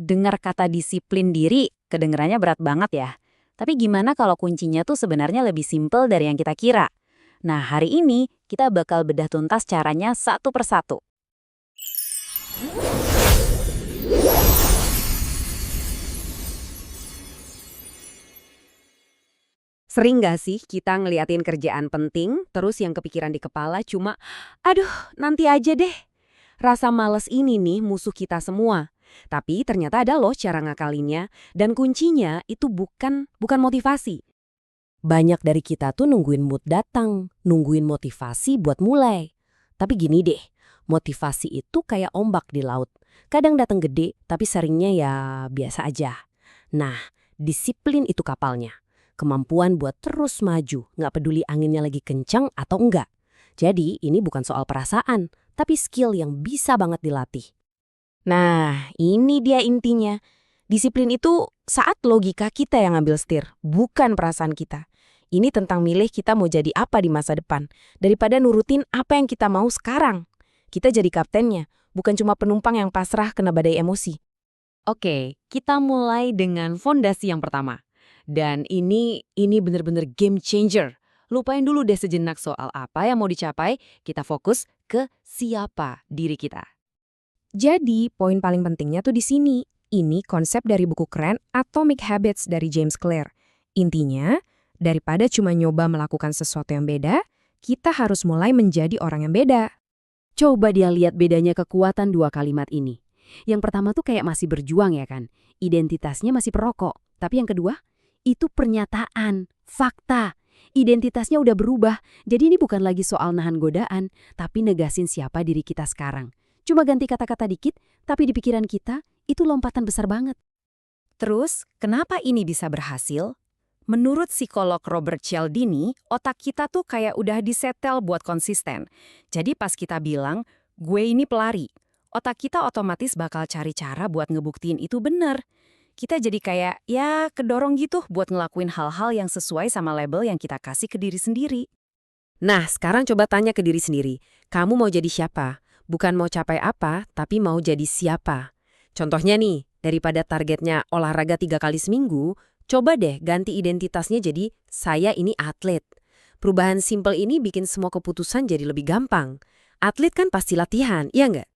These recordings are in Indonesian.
Dengar kata disiplin diri, kedengarannya berat banget ya. Tapi gimana kalau kuncinya tuh sebenarnya lebih simpel dari yang kita kira? Nah, hari ini kita bakal bedah tuntas caranya satu persatu. Sering gak sih kita ngeliatin kerjaan penting, terus yang kepikiran di kepala cuma, aduh nanti aja deh. Rasa males ini nih musuh kita semua. Tapi ternyata ada loh cara ngakalinnya, dan kuncinya itu bukan motivasi. Banyak dari kita tuh nungguin mood datang, nungguin motivasi buat mulai. Tapi gini deh, motivasi itu kayak ombak di laut. Kadang datang gede, tapi seringnya ya biasa aja. Nah, disiplin itu kapalnya. Kemampuan buat terus maju, nggak peduli anginnya lagi kencang atau enggak. Jadi, ini bukan soal perasaan, tapi skill yang bisa banget dilatih. Nah, ini dia intinya. Disiplin itu saat logika kita yang ngambil setir, bukan perasaan kita. Ini tentang milih kita mau jadi apa di masa depan, daripada nurutin apa yang kita mau sekarang. Kita jadi kaptennya, bukan cuma penumpang yang pasrah kena badai emosi. Oke, kita mulai dengan fondasi yang pertama. Dan ini bener-bener game changer. Lupain dulu deh sejenak soal apa yang mau dicapai, kita fokus ke siapa diri kita. Jadi, poin paling pentingnya tuh di sini. Ini konsep dari buku keren Atomic Habits dari James Clear. Intinya, daripada cuma nyoba melakukan sesuatu yang beda, kita harus mulai menjadi orang yang beda. Coba dia lihat bedanya kekuatan dua kalimat ini. Yang pertama tuh kayak masih berjuang ya kan, identitasnya masih perokok. Tapi yang kedua, itu pernyataan, fakta. Identitasnya udah berubah, jadi ini bukan lagi soal nahan godaan, tapi negasin siapa diri kita sekarang. Cuma ganti kata-kata dikit, tapi di pikiran kita, itu lompatan besar banget. Terus, kenapa ini bisa berhasil? Menurut psikolog Robert Cialdini, otak kita tuh kayak udah disetel buat konsisten. Jadi pas kita bilang, gue ini pelari, otak kita otomatis bakal cari cara buat ngebuktiin itu bener. Kita jadi kayak, ya kedorong gitu buat ngelakuin hal-hal yang sesuai sama label yang kita kasih ke diri sendiri. Nah, sekarang coba tanya ke diri sendiri, kamu mau jadi siapa? Bukan mau capai apa, tapi mau jadi siapa. Contohnya nih, daripada targetnya olahraga 3 kali seminggu, coba deh ganti identitasnya jadi, saya ini atlet. Perubahan simpel ini bikin semua keputusan jadi lebih gampang. Atlet kan pasti latihan, iya nggak?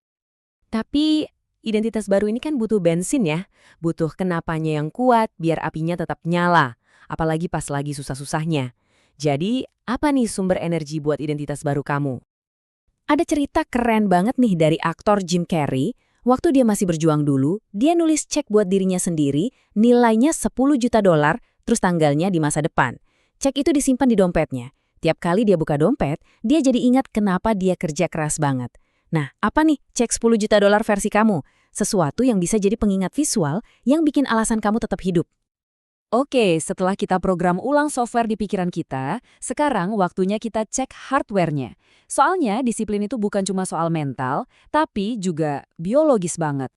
Tapi identitas baru ini kan butuh bensin ya, butuh kenapanya yang kuat biar apinya tetap nyala, apalagi pas lagi susah-susahnya. Jadi, apa nih sumber energi buat identitas baru kamu? Ada cerita keren banget nih dari aktor Jim Carrey. Waktu dia masih berjuang dulu, dia nulis cek buat dirinya sendiri, nilainya $10 juta, terus tanggalnya di masa depan. Cek itu disimpan di dompetnya. Tiap kali dia buka dompet, dia jadi ingat kenapa dia kerja keras banget. Nah, apa nih cek $10 juta versi kamu? Sesuatu yang bisa jadi pengingat visual yang bikin alasan kamu tetap hidup. Oke, setelah kita program ulang software di pikiran kita, sekarang waktunya kita cek hardware-nya. Soalnya disiplin itu bukan cuma soal mental, tapi juga biologis banget.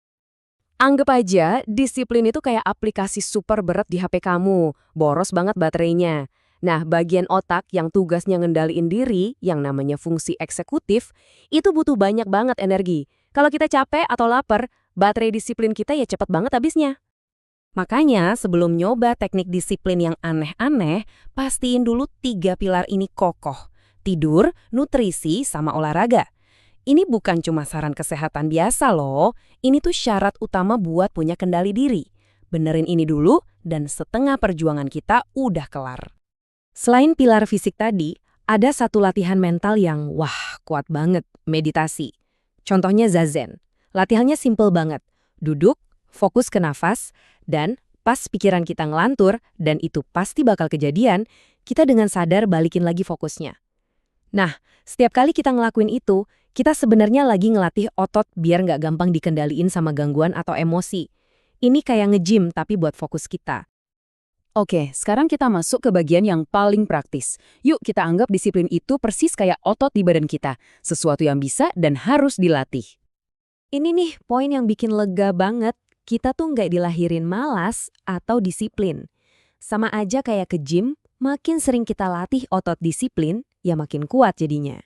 Anggap aja disiplin itu kayak aplikasi super berat di HP kamu, boros banget baterainya. Nah, bagian otak yang tugasnya ngendaliin diri, yang namanya fungsi eksekutif, itu butuh banyak banget energi. Kalau kita capek atau lapar, baterai disiplin kita ya cepet banget habisnya. Makanya sebelum nyoba teknik disiplin yang aneh-aneh, pastiin dulu 3 pilar ini kokoh. Tidur, nutrisi, sama olahraga. Ini bukan cuma saran kesehatan biasa loh, ini tuh syarat utama buat punya kendali diri. Benerin ini dulu, dan setengah perjuangan kita udah kelar. Selain pilar fisik tadi, ada satu latihan mental yang kuat banget, meditasi. Contohnya zazen. Latihannya simple banget. Duduk, fokus ke nafas, dan pas pikiran kita ngelantur, dan itu pasti bakal kejadian, kita dengan sadar balikin lagi fokusnya. Nah, setiap kali kita ngelakuin itu, kita sebenarnya lagi ngelatih otot biar nggak gampang dikendaliin sama gangguan atau emosi. Ini kayak nge-gym tapi buat fokus kita. Oke, sekarang kita masuk ke bagian yang paling praktis. Yuk kita anggap disiplin itu persis kayak otot di badan kita, sesuatu yang bisa dan harus dilatih. Ini nih poin yang bikin lega banget. Kita tuh nggak dilahirin malas atau disiplin. Sama aja kayak ke gym, makin sering kita latih otot disiplin, ya makin kuat jadinya.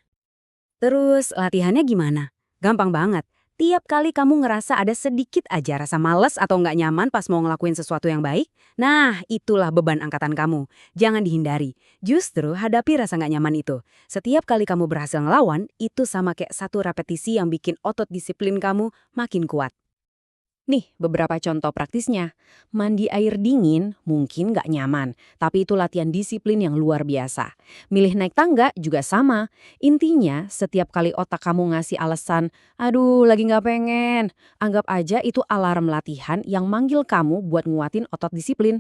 Terus latihannya gimana? Gampang banget. Setiap kali kamu ngerasa ada sedikit aja rasa males atau nggak nyaman pas mau ngelakuin sesuatu yang baik, nah itulah beban angkatan kamu. Jangan dihindari. Justru hadapi rasa nggak nyaman itu. Setiap kali kamu berhasil ngelawan, itu sama kayak satu repetisi yang bikin otot disiplin kamu makin kuat. Nih, beberapa contoh praktisnya. Mandi air dingin mungkin nggak nyaman, tapi itu latihan disiplin yang luar biasa. Milih naik tangga juga sama. Intinya, setiap kali otak kamu ngasih alasan, aduh lagi nggak pengen, anggap aja itu alarm latihan yang manggil kamu buat nguatin otot disiplin.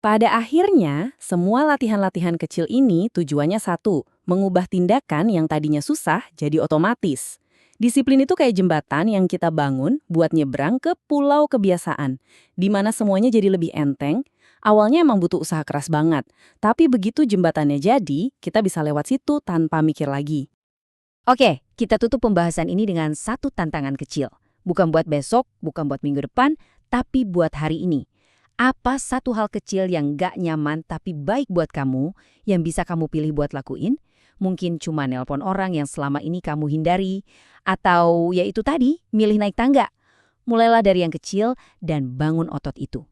Pada akhirnya, semua latihan-latihan kecil ini tujuannya satu, mengubah tindakan yang tadinya susah jadi otomatis. Disiplin itu kayak jembatan yang kita bangun buat nyebrang ke pulau kebiasaan, di mana semuanya jadi lebih enteng. Awalnya emang butuh usaha keras banget, tapi begitu jembatannya jadi, kita bisa lewat situ tanpa mikir lagi. Oke, kita tutup pembahasan ini dengan satu tantangan kecil. Bukan buat besok, bukan buat minggu depan, tapi buat hari ini. Apa satu hal kecil yang gak nyaman tapi baik buat kamu, yang bisa kamu pilih buat lakuin? Mungkin cuma nelpon orang yang selama ini kamu hindari, atau ya itu tadi, milih naik tangga. Mulailah dari yang kecil dan bangun otot itu.